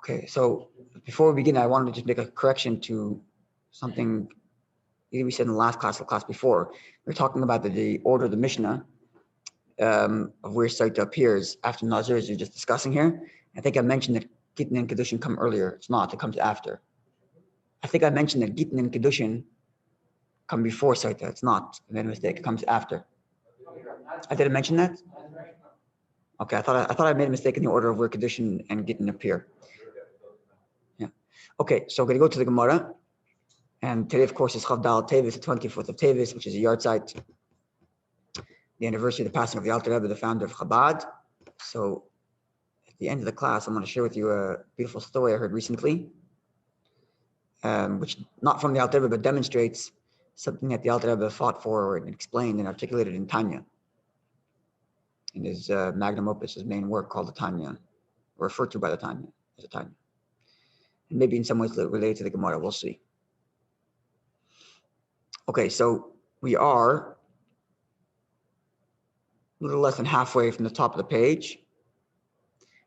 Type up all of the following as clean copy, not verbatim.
Okay, so before we begin, I wanted to just make a correction to something we said in the last class, the class before. We were talking about the order of the Mishnah of where Sotah appears after Nazir, as you're just discussing here. I think I mentioned that Gittin and Kedushin come earlier. It's not, it comes after. I think I mentioned that Gittin and Kedushin come before Sotah. It's not, I made a mistake, it comes after. I didn't mention that? Okay, I thought I made a mistake in the order of where Kedushin and Gittin appear. Yeah. Okay, so we're going to go to the Gemara. And today, of course, is Chabad Teves, the 24th of Teves, which is a yahrzeit, the anniversary of the passing of the Alter Rebbe, the founder of Chabad. So at the end of the class, I'm going to share with you a beautiful story I heard recently, which not from the Alter Rebbe, but demonstrates something that the Alter Rebbe fought for and explained and articulated in Tanya, in his magnum opus, his main work called the Tanya, referred to by the Tanya as a Tanya. And maybe in some ways related to the Gemara, we'll see. Okay, so we are a little less than halfway from the top of the page.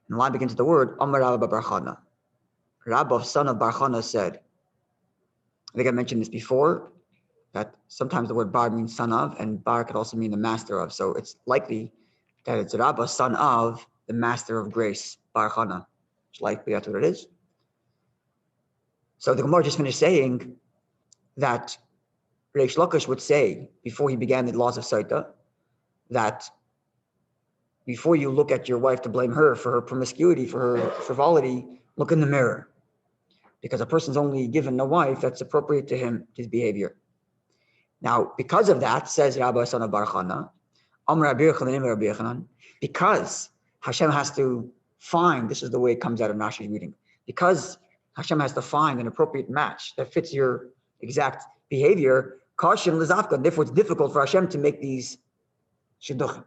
And the line begins with the word, Amar Rabba bar Chana. Rabbi, son of Bar Chana, said, I think I mentioned this before, that sometimes the word bar means son of, and bar could also mean the master of. So it's likely that it's Rabbi, son of the master of grace, Bar Chana. It's likely that's what it is. So the Gemara just finished saying that Reish Lakish would say, before he began the laws of Sotah, that before you look at your wife to blame her for her promiscuity, for her frivolity, look in the mirror. Because a person's only given a wife that's appropriate to him, his behavior. Now, because of that, says Rabbi son of Bar Chana, because Hashem has to find, this is the way it comes out of Rashi's reading, because Hashem has to find an appropriate match that fits your exact behavior, therefore it's difficult for Hashem to make these shidduchim, to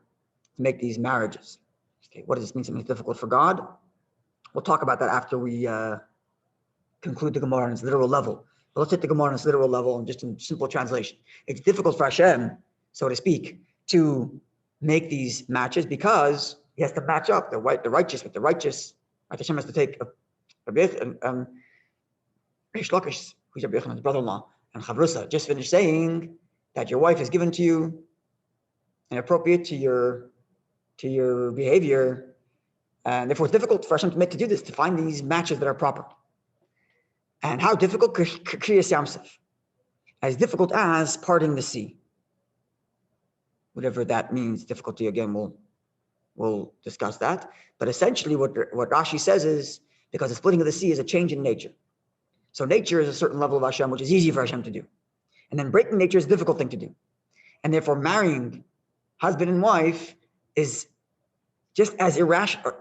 make these marriages. Okay, what does this mean? Something difficult for God? We'll talk about that after we conclude the Gemara on its literal level. But let's take the Gemara on its literal level and just in simple translation. It's difficult for Hashem, so to speak, to make these matches because he has to match up the righteous with the righteous. Hashem has to take Reish Lakish, who's Rabbi Yochanan's brother-in-law, and Chavrusa just finished saying that your wife is given to you and appropriate to your behavior, and therefore it's difficult for Hashem to do this, to find these matches that are proper. And how difficult? Kriyas Yamsef, as difficult as parting the sea. Whatever that means, difficulty, again, we'll discuss that. But essentially what Rashi says is, because the splitting of the sea is a change in nature. So nature is a certain level of Hashem, which is easy for Hashem to do. And then breaking nature is a difficult thing to do. And therefore marrying husband and wife is just as irrational,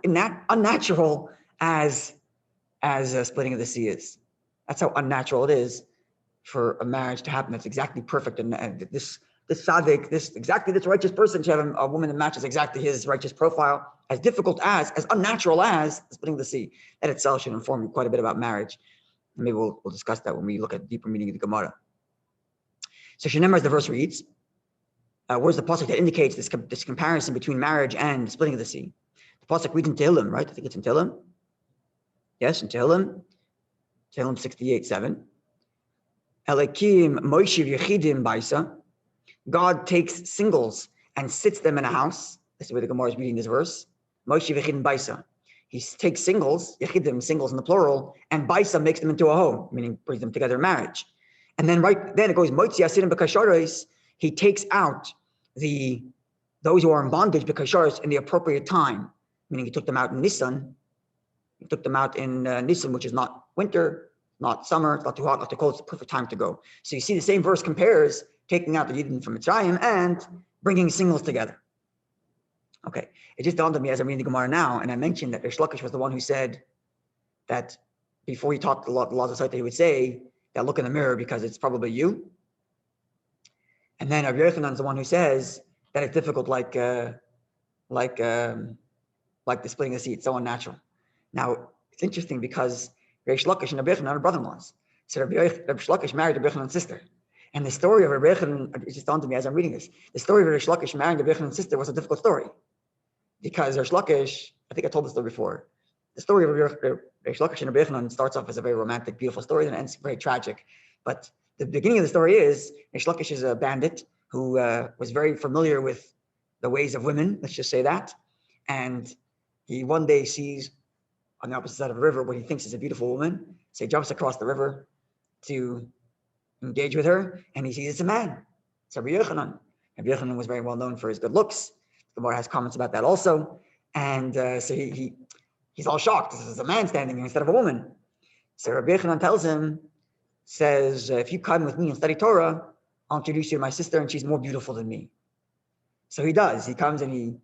unnatural as splitting of the sea is. That's how unnatural it is for a marriage to happen. That's exactly perfect. And this tzaddik, this righteous person should have a woman that matches exactly his righteous profile. As difficult as unnatural as splitting the sea. That itself should inform you quite a bit about marriage. And maybe we'll discuss that when we look at the deeper meaning of the Gemara. So Shenemar, as the verse reads, where's the pasuk that indicates this comparison between marriage and splitting of the sea? The pasuk reads in Tehillim, right? I think it's in Tehillim. Yes, in Tehillim 68:7. Elakim Moshiv Yechidim Baisa. God takes singles and sits them in a house. That's the way the Gemara is reading this verse. Moshiv Yechidim Baisa. He takes singles, Yechidim, singles in the plural, and Baisa makes them into a home, meaning brings them together in marriage. And then right then it goes Motzi Asirim B'Kasharos. He takes out those who are in bondage B'Kasharos in the appropriate time, meaning he took them out in Nisan. He took them out in Nisan, which is not winter, not summer, it's not too hot, not too cold. It's the perfect time to go. So you see the same verse compares taking out the Yidden from Mitzrayim and bringing singles together. Okay, it just dawned on me as I'm reading the Gemara now, and I mentioned that Reish Lakish was the one who said that before he taught the laws of Sotah, he would say that look in the mirror because it's probably you. And then Rabbi Yochanan is the one who says that it's difficult, like the splitting of the sea. It's so unnatural. Now it's interesting because Reish Lakish and Rabbi Yochanan are brother-in-laws. So Rabbi Lakish married Rabbi Yochanan's sister. And the story of Rabbi Yochanan, it just dawned on me as I'm reading this, the story of Reish Lakish marrying Rabbi Yochanan's sister was a difficult story. Because Reish Lakish, I think I told this story before, The story of Reish Lakish and Rabbi Yochanan starts off as a very romantic, beautiful story, and ends very tragic. But the beginning of the story is Reish Lakish is a bandit who was very familiar with the ways of women, let's just say that. And he one day sees on the opposite side of a river what he thinks is a beautiful woman. So he jumps across the river to engage with her, and he sees it's a man. It's Rabbi Yochanan. Rabbi Yochanan was very well known for his good looks. The Gemara has comments about that also. And so he's all shocked. This is a man standing here instead of a woman. So Rabbi Yochanan tells him, says, if you come with me and study Torah, I'll introduce you to my sister, and she's more beautiful than me. So he does. He comes and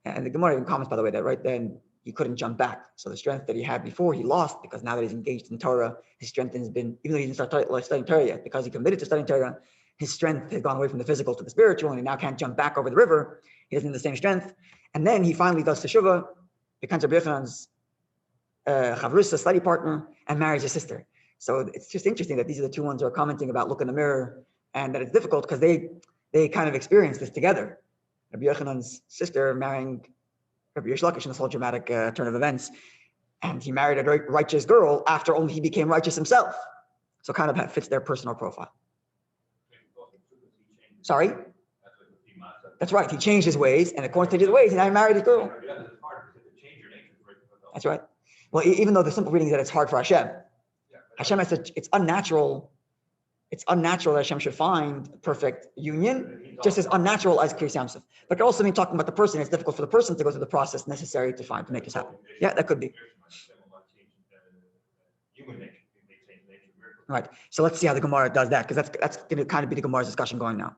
the Gemara even comments, by the way, that right then he couldn't jump back. So the strength that he had before, he lost, because now that he's engaged in Torah, his strength has been, even though he didn't start studying Torah yet, because he committed to studying Torah, his strength has gone away from the physical to the spiritual, and he now can't jump back over the river. He doesn't have the same strength. And then he finally does teshuvah, becomes Rabbi Yochanan's chavrusa, study partner, and marries his sister. So it's just interesting that these are the two ones who are commenting about look in the mirror, and that it's difficult because they kind of experience this together. Rabbi Yochanan's sister marrying Rabbi Reish Lakish in this whole dramatic turn of events, and he married a very righteous girl after only he became righteous himself. So kind of fits their personal profile. Sorry? That's right. He changed his ways, and according to his ways, he now married his girl. That's right. Well, even though the simple reading is that it's hard for Hashem. Hashem has it's unnatural. It's unnatural that Hashem should find perfect union, just as unnatural as Kriyas Yamsuf. But it could also mean talking about the person. It's difficult for the person to go through the process necessary to make this happen. Yeah, that could be. Right. So let's see how the Gemara does that, because that's going to kind of be the Gemara's discussion going now.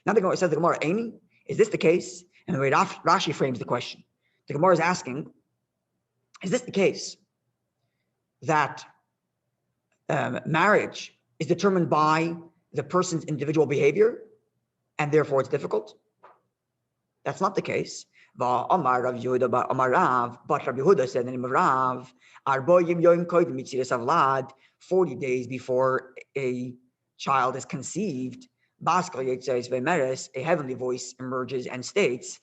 Now the Gemara says the Gemara, Amy, is this the case? And the way Rashi frames the question, the Gemara is asking, is this the case that marriage is determined by the person's individual behavior, and therefore it's difficult? That's not the case. But Rabbi Yehuda said in the name of Rav, 40 days before a child is conceived, a heavenly voice emerges and states,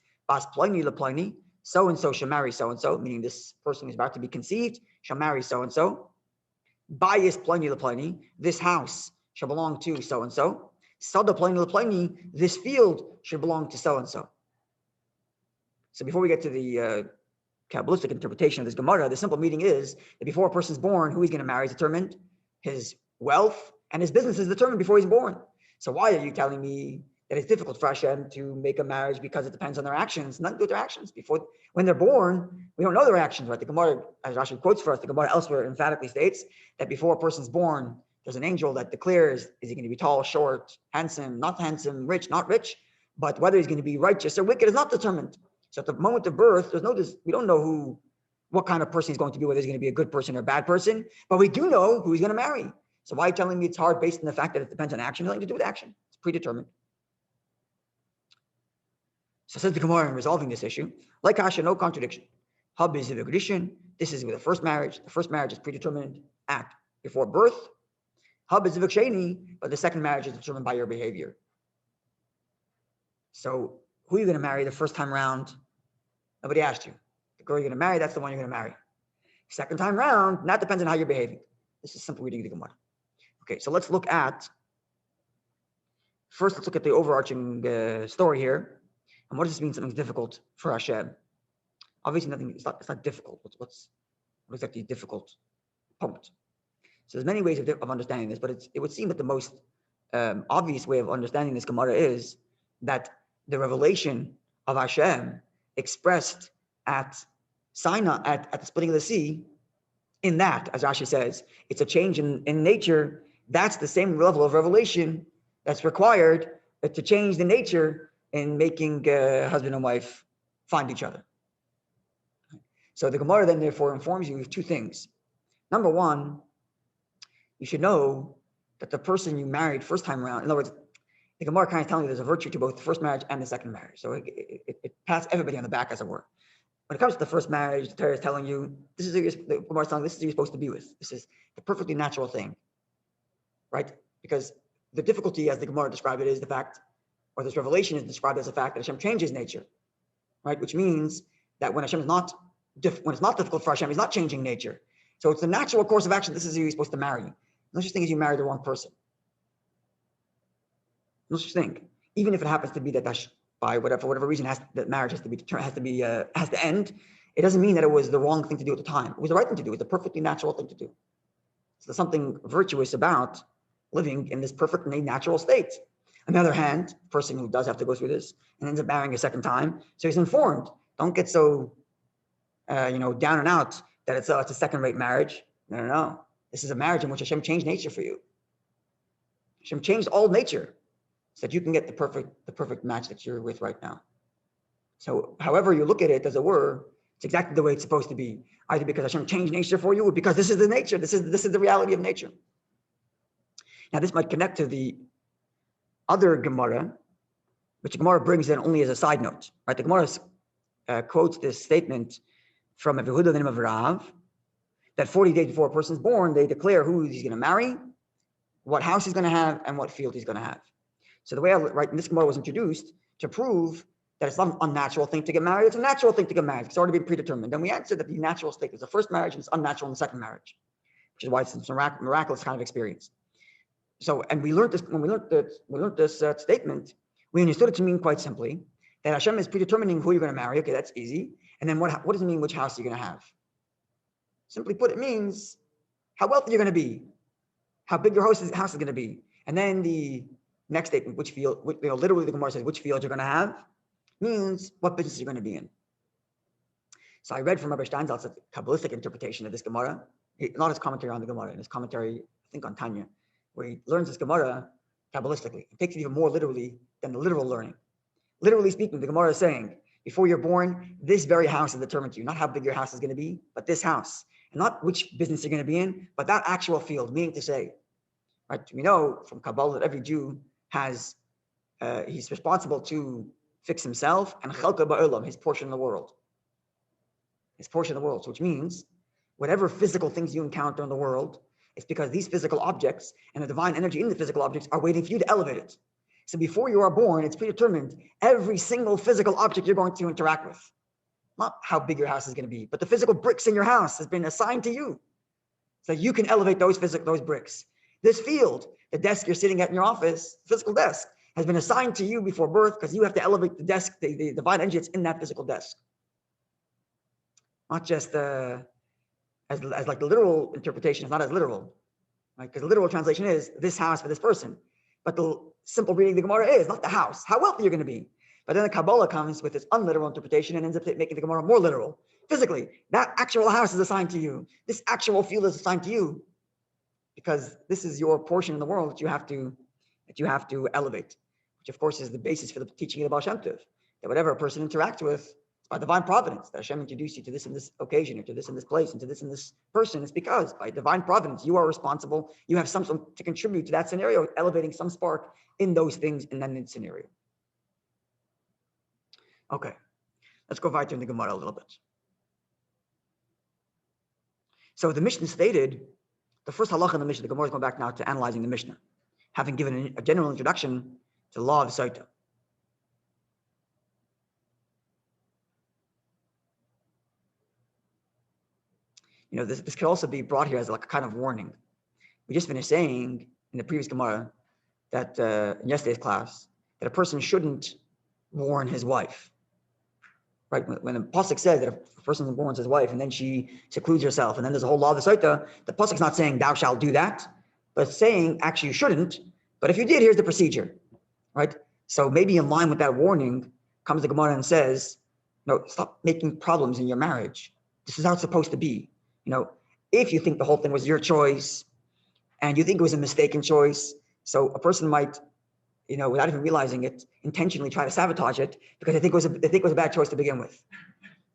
so-and-so shall marry so-and-so, meaning this person is about to be conceived, shall marry so-and-so. Bias pliny lepliny, this house shall belong to so-and-so. Sada pliny lepliny, this field should belong to so-and-so. So before we get to the Kabbalistic interpretation of this Gemara, the simple meaning is that before a person's born, who he's going to marry is determined. His wealth and his business is determined before he's born. So why are you telling me that it's difficult for Hashem to make a marriage because it depends on their actions? Nothing to do with their actions. When they're born, we don't know their actions, right? The Gemara, as Rashi quotes for us, the Gemara elsewhere emphatically states that before a person's born, there's an angel that declares, is he going to be tall, short, handsome, not handsome, rich, not rich? But whether he's going to be righteous or wicked is not determined. So at the moment of birth, we don't know what kind of person he's going to be, whether he's going to be a good person or a bad person, but we do know who he's going to marry. So why are you telling me it's hard based on the fact that it depends on action? Nothing to do with action. It's predetermined. So says the Gemara in resolving this issue, like Hashem, no contradiction. Hub is the This is with the first marriage. The first marriage is predetermined act before birth. Hub is the but the second marriage is determined by your behavior. So who are you going to marry the first time around? Nobody asked you. The girl you're going to marry, that's the one you're going to marry. Second time round, that depends on how you're behaving. This is simple reading of the Gemara. Okay, so let's look at the overarching story here. And what does this mean? Something's difficult for Hashem. Obviously, it's not difficult. What's exactly difficult? Point. So there's many ways of understanding this, but it would seem that the most obvious way of understanding this Gemara is that the revelation of Hashem expressed at Sinai, at the splitting of the sea, in that, as Rashi says, it's a change in nature. That's the same level of revelation that's required to change the nature in making husband and wife find each other. So the Gemara then therefore informs you of two things. Number one, you should know that the person you married first time around, in other words, the Gemara kind of telling you there's a virtue to both the first marriage and the second marriage. So it pats everybody on the back, as it were. When it comes to the first marriage, the Torah is telling you, this is who you're supposed to be with. This is the perfectly natural thing, right? Because the difficulty, as the Gemara described it, is the fact, or this revelation is described as the fact that Hashem changes nature, right? Which means that when Hashem is not when it's not difficult for Hashem, he's not changing nature. So it's the natural course of action. This is who you're supposed to marry. No such thing as you marry the wrong person. No such thing. Even if it happens to be that by whatever reason that marriage has to end, it doesn't mean that it was the wrong thing to do at the time. It was the right thing to do. It was the perfectly natural thing to do. So there's something virtuous about living in this perfectly natural state. On the other hand, a person who does have to go through this and ends up marrying a second time, so he's informed. Don't get so down and out that it's a second-rate marriage. No. This is a marriage in which Hashem changed nature for you. Hashem changed all nature so that you can get the perfect match that you're with right now. So however you look at it, as it were, it's exactly the way it's supposed to be. Either because Hashem changed nature for you, or because this is the nature. This is the reality of nature. Now this might connect to the other Gemara, which Gemara brings in only as a side note. Right? The Gemara quotes this statement from a Yehuda, the name of Rav, that 40 days before a person's born, they declare who he's going to marry, what house he's going to have, and what field he's going to have. So the way this Gemara was introduced to prove that it's not an unnatural thing to get married, it's a natural thing to get married. It's already been predetermined. Then we answered that the natural state is the first marriage and it's unnatural in the second marriage, which is why it's a miraculous kind of experience. So, and we learned this, when we learned this statement, we understood it to mean quite simply that Hashem is predetermining who you're going to marry. Okay, that's easy. And then what does it mean which house you're going to have? Simply put, it means how wealthy you're going to be, how big your house is going to be. And then the next statement, which field, literally the Gemara says which field you're going to have, means what business you're going to be in. So I read from Rabbi Steinsaltz's Kabbalistic interpretation of this Gemara, not his commentary on the Gemara, in his commentary, I think on Tanya, where he learns this Gemara Kabbalistically. He takes it even more literally than the literal learning. Literally speaking, the Gemara is saying, before you're born, this very house is determined to you, not how big your house is going to be, but this house. And not which business you're going to be in, but that actual field, meaning to say, right? We know from Kabbalah that every Jew has, he's responsible to fix himself and chelka ba'olam, his portion in the world. His portion of the world, which means whatever physical things you encounter in the world, it's because these physical objects and the divine energy in the physical objects are waiting for you to elevate it. So before you are born, it's predetermined every single physical object you're going to interact with. Not how big your house is going to be, but the physical bricks in your house has been assigned to you. So you can elevate those bricks. This field, the desk you're sitting at in your office, physical desk, has been assigned to you before birth because you have to elevate the desk, the divine energy that's in that physical desk. Not just as like the literal interpretation is not as literal, right? Because the literal translation is this house for this person. But the simple reading of the Gemara is not the house, how wealthy you're going to be. But then the Kabbalah comes with its unliteral interpretation and ends up making the Gemara more literal. Physically, that actual house is assigned to you. This actual field is assigned to you because this is your portion in the world that you have to elevate, which of course is the basis for the teaching of the Baal Shem Tov, that whatever a person interacts with, it's by divine providence that Hashem introduced you to this in this occasion, or to this in this place, and to this in this person. It's because by divine providence, you are responsible. You have something to contribute to that scenario, elevating some spark in those things in that scenario. Okay, let's go weiter in the Gemara a little bit. So the Mishnah stated, the first halakha in the Mishnah, the Gemara is going back now to analyzing the Mishnah, having given a general introduction to the law of Sotah. This could also be brought here as like a kind of warning. We just finished saying in the previous Gemara that in yesterday's class, that a person shouldn't warn his wife. Right? When the pasuk says that if a person warns his wife and then she secludes herself, and then there's a whole law of the Sotah, the pasuk's not saying thou shalt do that, but it's saying actually you shouldn't. But if you did, here's the procedure. Right? So maybe in line with that warning comes the Gemara and says, no, stop making problems in your marriage. This is how it's supposed to be. If you think the whole thing was your choice and you think it was a mistaken choice, so a person might, without even realizing it, intentionally try to sabotage it because they think it was a bad choice to begin with.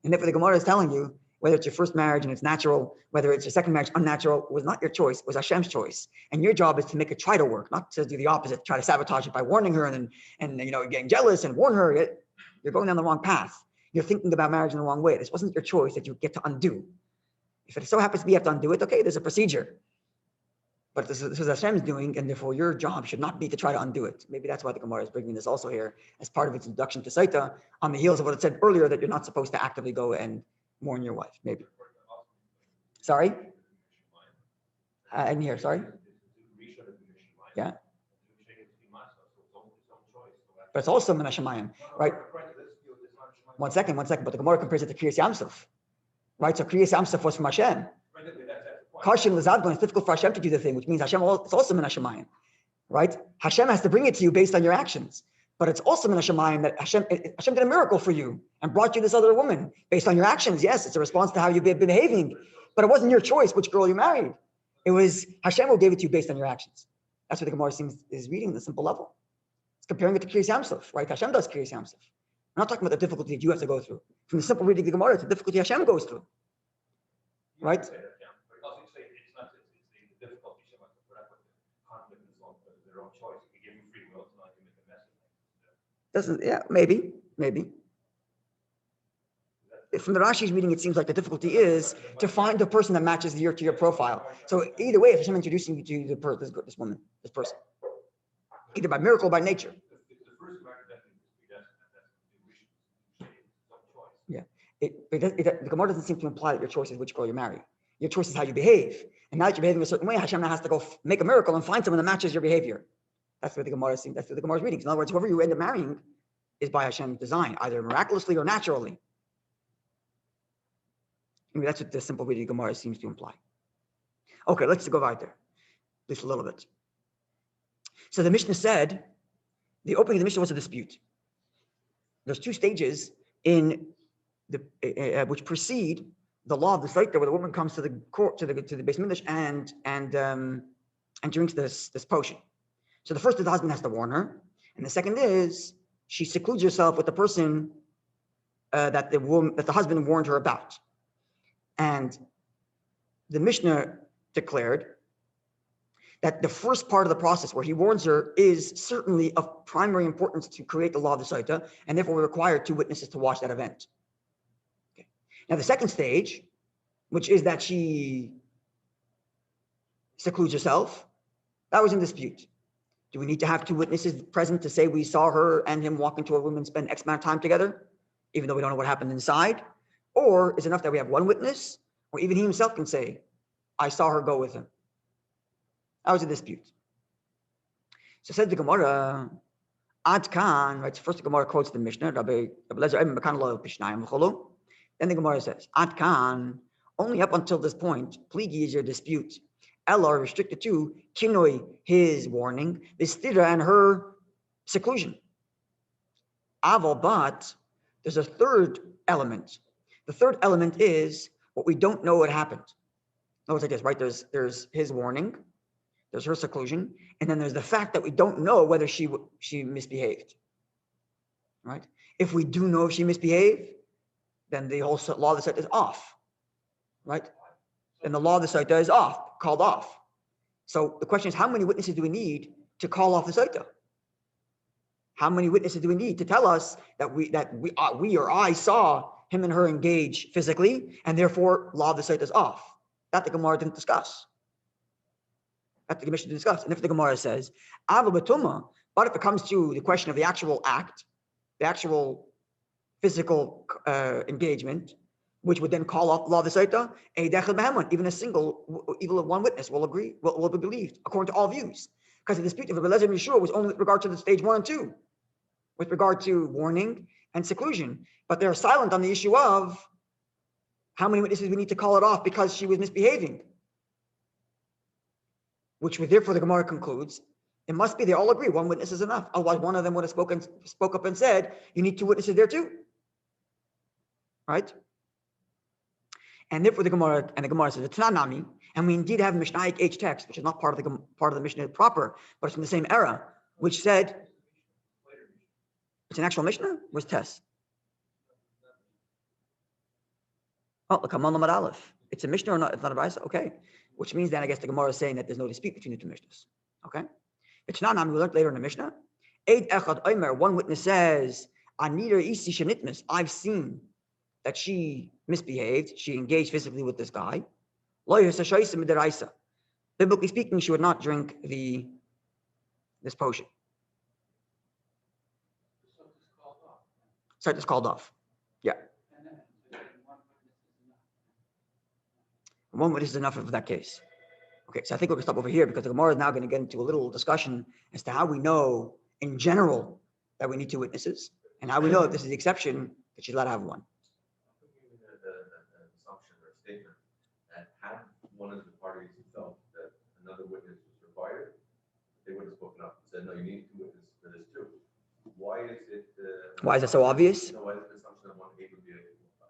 And therefore the Gemara is telling you, whether it's your first marriage and it's natural, whether it's your second marriage unnatural, it was not your choice, it was Hashem's choice. And your job is to make it try to work, not to do the opposite, try to sabotage it by warning her and getting jealous and warn her. You're going down the wrong path. You're thinking about marriage in the wrong way. This wasn't your choice that you get to undo. If it so happens to be you have to undo it, okay, there's a procedure. But this is Hashem's doing, and therefore your job should not be to try to undo it. Maybe that's why the Gemara is bringing this also here as part of its introduction to Sotah, on the heels of what it said earlier, that you're not supposed to actively go and warn your wife, maybe. Sorry? In here, sorry? Yeah. But it's also min hashamayim, right? One second. But the Gemara compares it to Kriyas Yamsuf, right? So Kriyas Yamsuf was from Hashem. Karshin Lazadgon, it's difficult for Hashem to do the thing, which means Hashem, it's also min hashamayim, right? Hashem has to bring it to you based on your actions. But it's also min hashamayim that Hashem did a miracle for you and brought you this other woman based on your actions. Yes, it's a response to how you've been behaving, but it wasn't your choice which girl you married. It was Hashem who gave it to you based on your actions. That's what the Gemara is reading at the simple level. It's comparing it to Kriyas Yamsuf, right? Hashem does Kriyas Yamsuf. We're not talking about the difficulty that you have to go through. From the simple reading of the Gemara, it's the difficulty Hashem goes through, right? Maybe. From the Rashi's reading, it seems like the difficulty is to find the person that matches to your profile. So either way, if Hashem introducing you to this woman, this person, either by miracle or by nature. Yeah. The Gemara doesn't seem to imply that your choice is which girl you marry. Your choice is how you behave. And now that you're behaving a certain way, Hashem now has to go make a miracle and find someone that matches your behavior. That's what the Gemara seems. That's what the Gemara is reading. So in other words, whoever you end up marrying is by Hashem's design, either miraculously or naturally. I mean, that's what the simple reading of Gemara seems to imply. Okay, let's go right there, just a little bit. So the Mishnah said, the opening of the Mishnah was a dispute. There's two stages in the which precede the law of the Sotah, where the woman comes to the court, to the Beis Midrash and drinks this potion. So the first is the husband has to warn her, and the second is she secludes herself with the person that the husband warned her about. And the Mishnah declared that the first part of the process where he warns her is certainly of primary importance to create the law of the Sotah, and therefore we require two witnesses to watch that event. Okay. Now the second stage, which is that she secludes herself, that was in dispute. Do we need to have two witnesses present to say we saw her and him walk into a room and spend X amount of time together, even though we don't know what happened inside? Or is it enough that we have one witness, or even he himself can say, I saw her go with him? That was a dispute. So said the Gemara, Ad Kan, right? So first the Gemara quotes the Mishnah, Rabbi Then the Gemara says, Ad Kan, only up until this point, pligi is your dispute. Ella are restricted to kinoi, his warning, vistira, and her seclusion. Aval, but there's a third element. The third element is what we don't know what happened. No, it's like this, right? There's his warning, there's her seclusion, and then there's the fact that we don't know whether she misbehaved. Right? If we do know if she misbehaved, then the whole law of the Sotah is off. Right? Then the law of the Sotah is called off. So the question is, how many witnesses do we need to call off the Sotah? How many witnesses do we need to tell us that we or I saw him and her engage physically, and therefore law of the Sotah is off? That the Gemara didn't discuss. That the Mishnah didn't discuss. And if the Gemara says, Ava Batuma, but if it comes to the question of the actual act, the actual physical engagement, which would then call off law of the Sotah, even a single, even one witness will be believed, according to all views. Because the dispute of Rabbi and Yeshua was only with regard to the stage 1 and 2, with regard to warning and seclusion. But they're silent on the issue of how many witnesses we need to call it off because she was misbehaving. Which therefore the Gemara concludes, it must be they all agree one witness is enough. Otherwise one of them would have spoke up and said, you need two witnesses there too. Right? And therefore the Gemara says, it's not Nami, and we indeed have Mishnaic H text, which is not part of the Mishnah proper, but it's from the same era, which said, it's an actual Mishnah? Where's Tes? Oh, the Kamal Lamad Aleph. It's a Mishnah or not? It's not a Brisa? Okay. Which means then I guess the Gemara is saying that there's no dispute between the two Mishnahs. Okay. It's not Nami, we learned later in the Mishnah. Eid Echad Omer, one witness says, Anira Isi Shenitmis, I've seen that she misbehaved, she engaged physically with this guy. Biblically speaking, she would not drink this potion. So it's called off. Yeah. One witness is enough of that case. Okay, so I think we're going to stop over here because the Gemara is now going to get into a little discussion as to how we know in general that we need two witnesses and how we know that this is the exception that she's allowed to have one. The assumption or statement that had one of the parties felt that another witness was required, they would have spoken up and said, no, you need two witnesses for this too. Why is it? Why is it so obvious? Why is the assumption that one aid would be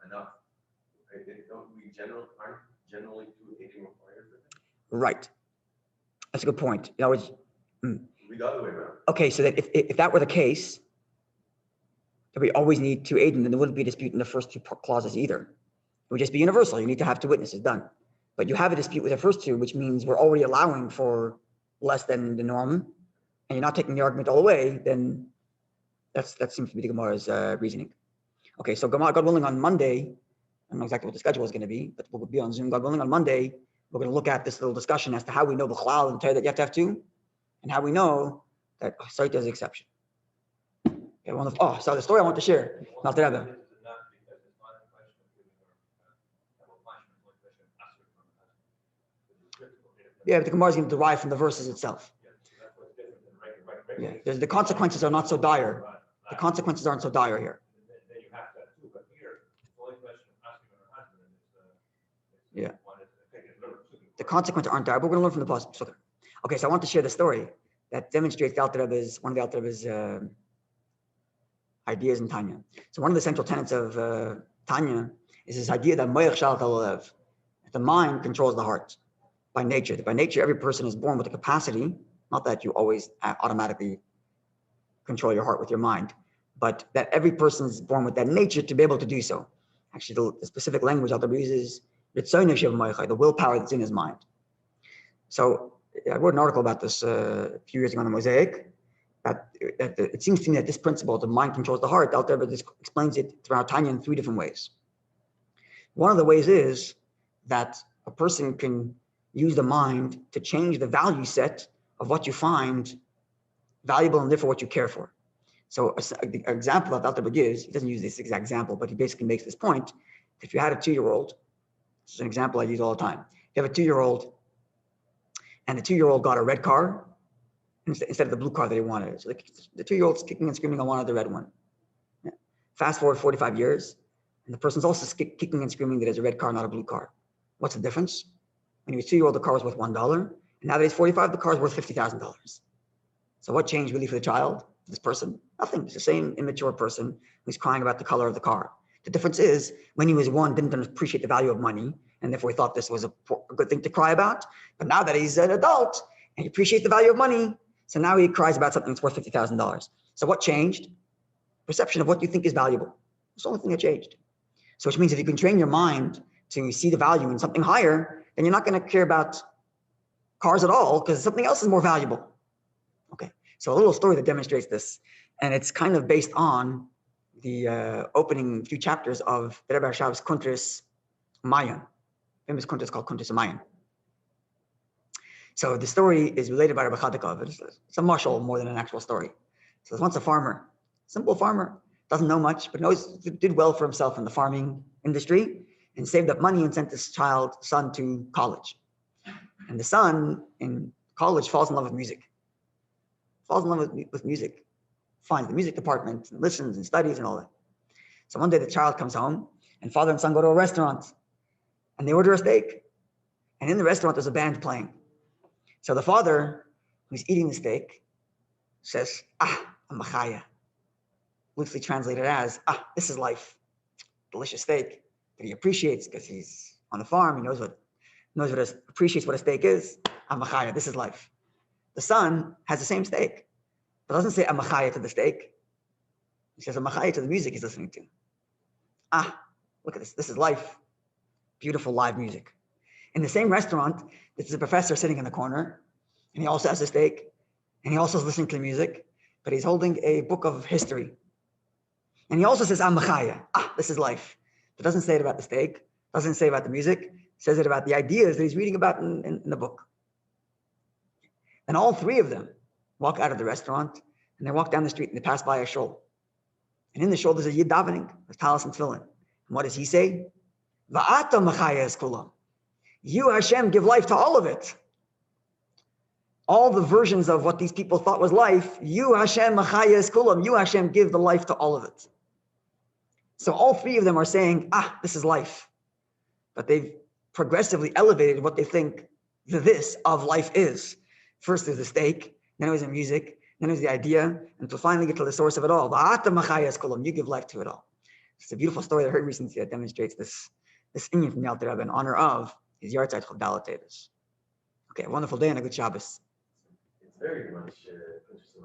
enough? Don't we aren't generally two aiding required for them? Right. That's a good point. You know, We got the way around. okay, so that if that were the case, that we always need two aid, then there wouldn't be a dispute in the first two clauses either. It would just be universal. You need to have two witnesses, done. But you have a dispute with the first two, which means we're already allowing for less than the norm, and you're not taking the argument all the way, then that seems to be the Gemara's reasoning. Okay, so God willing, on Monday, I don't know exactly what the schedule is going to be, but we'll be on Zoom. God willing, on Monday, we're going to look at this little discussion as to how we know b'chalal and Torah that you have to have two, and how we know that Sotah is an exception. Okay, so the story I want to share, Alter Rebbe. Yeah, but the Gemara is going to derive from the verses itself. Yeah, the consequences are not so dire. The consequences aren't so dire here. Yeah. The consequences aren't dire, but we're going to learn from the Talmud Sotah. Okay, so I want to share the story that demonstrates one of the Alter Rebbe's ideas in Tanya. So one of the central tenets of Tanya is this idea that the mind controls the heart by nature. By nature, every person is born with the capacity, not that you always automatically control your heart with your mind, but that every person is born with that nature to be able to do so. Actually, the specific language Alter Rebbe uses, the willpower that's in his mind. So I wrote an article about this a few years ago on the Mosaic, that it seems to me that this principle, the mind controls the heart, Alter Rebbe explains it throughout Tanya in three different ways. One of the ways is that a person can use the mind to change the value set of what you find valuable and therefore what you care for. So the example that Alter Rebbe gives, he doesn't use this exact example, but he basically makes this point. If you had a 2-year-old, this is an example I use all the time. If you have a 2-year-old and the 2-year-old got a red car instead of the blue car that he wanted. So the 2-year-old's kicking and screaming, I wanted the red one. Yeah. Fast forward 45 years, and the person's also kicking and screaming that there's a red car, not a blue car. What's the difference? When he was 2-year-old, the car was worth $1, and now that he's 45, the car is worth $50,000. So what changed really for the child, this person? Nothing. It's the same immature person who's crying about the color of the car. The difference is, when he was 1, didn't appreciate the value of money, and therefore he thought this was a good thing to cry about. But now that he's an adult and he appreciates the value of money, so now he cries about something that's worth $50,000. So what changed? Perception of what you think is valuable. It's the only thing that changed. So which means if you can train your mind to see the value in something higher, then you're not going to care about cars at all because something else is more valuable. Okay, so a little story that demonstrates this, and it's kind of based on the opening few chapters of the Rebbe Hashav's Kuntris Mayan. Famous Kuntris called Kuntris Mayan. So the story is related by Rabbi Chadikov. It's a mashal more than an actual story. So there's once a farmer, simple farmer, doesn't know much, but did well for himself in the farming industry and saved up money and sent his son to college. And the son in college falls in love with music. Falls in love with music. Finds the music department and listens and studies and all that. So one day the child comes home and father and son go to a restaurant and they order a steak. And in the restaurant there's a band playing. So the father, who's eating the steak, says, I'm machaya. Loosely translated as, this is life. Delicious steak that he appreciates because he's on the farm. He appreciates what a steak is. I'm machaya. This is life. The son has the same steak, but doesn't say I'm machaya to the steak. He says I'm machaya to the music he's listening to. Look at this. This is life. Beautiful live music. In the same restaurant, there's a professor sitting in the corner, and he also has a steak, and he also is listening to the music, but he's holding a book of history. And he also says, I'm machaya. This is life. But doesn't say it about the steak, doesn't say about the music, says it about the ideas that he's reading about in the book. And all three of them walk out of the restaurant, and they walk down the street, and they pass by a shul. And in the shul, there's a yid davening, with talis and tefillin. And what does he say? Va'ata machaya es kulam. You, Hashem, give life to all of it. All the versions of what these people thought was life, you, Hashem, machayes kulam, you, Hashem, give the life to all of it. So all three of them are saying, this is life. But they've progressively elevated what they think the this of life is. First there's the steak, then it was the music, then it was the idea, until finally get to the source of it all. You give life to it all. It's a beautiful story that I heard recently that demonstrates this inyan from the Alter Rebbe in honor of his yahrzeit Chabad Teves. Okay, a wonderful day and a good Shabbos. It's very much interesting.